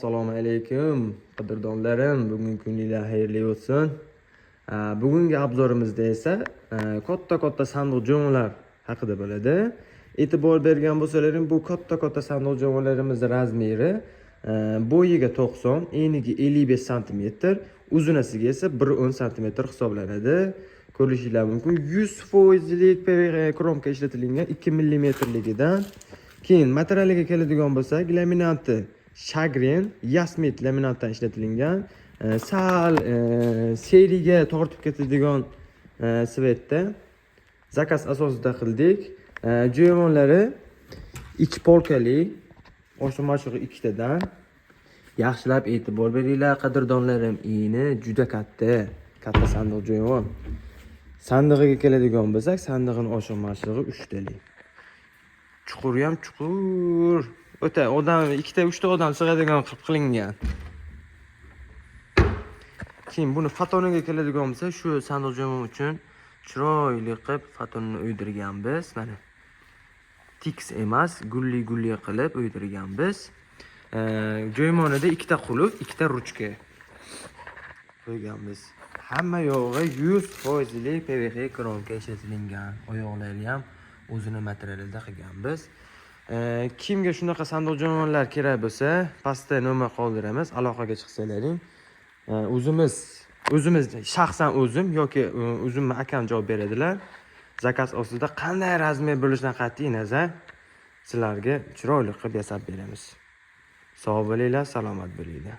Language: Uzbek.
Assalomu alaykum, qadrdonlarim. Bugungi kuninglar xayrli bo'lsin. Bugungi obzorimizda esa katta sandiq jo'mralar haqida bo'ladi. E'tibor bergan bo'lsalaring, bu katta sandiq jo'mralarimiz razmeri bo'yiga 90, eniga 55 sm, uzunasiga esa 110 sm hisoblanadi. Ko'rishingiz mumkin. 100% PVC kromka ishlatilgan 2 mm ligidan. Keyin materialiga keladigan bo'lsak, laminati Shagrin Yasmit laminatdan ishlatilgan, sal seriyaga tortib ketadigan svetda zakaz asosida qildik. Jo'monlari ichi polkali, oshirmachig'i ikkitadan. Yaxshilab e'tibor beringlar qadrdonlarim, ini juda katta sandiq jo'mon. Sandig'iga keladigan bo'lsak, sandig'ining oshirmachig'i 3 talik. Chuquri ham chuqur. O'ta odam 2-3 odam sig'adigan qilib qilingan. Keyin buni fatoniga keladigan bo'lsa, shu sandiq jo'mon uchun chiroyli qilib fatonini o'ydirganmiz. Mana tix emas, gulli qilib o'ydirganmiz. Jo'monida 2 ta qulf, 2 ta ruchka qo'yganmiz. Hamma yog'i 100% PVC kromka ishlatilgan. Oyoqlari ham o'zini materialida qilganmiz. Kimga shunaqa sandiq jo'monlar kerak bo'lsa, pastda nomer qoldiramiz, aloqaga chiqsalaring. O'zimiz shaxsan o'zim yoki o'zimni akam javob beradilar. Zakaz ostida qanday razmer bo'lishidan qat'iy nazar sizlarga chiroyli qilib yasab beramiz. Sog' bo'linglar, salomat bo'linglar.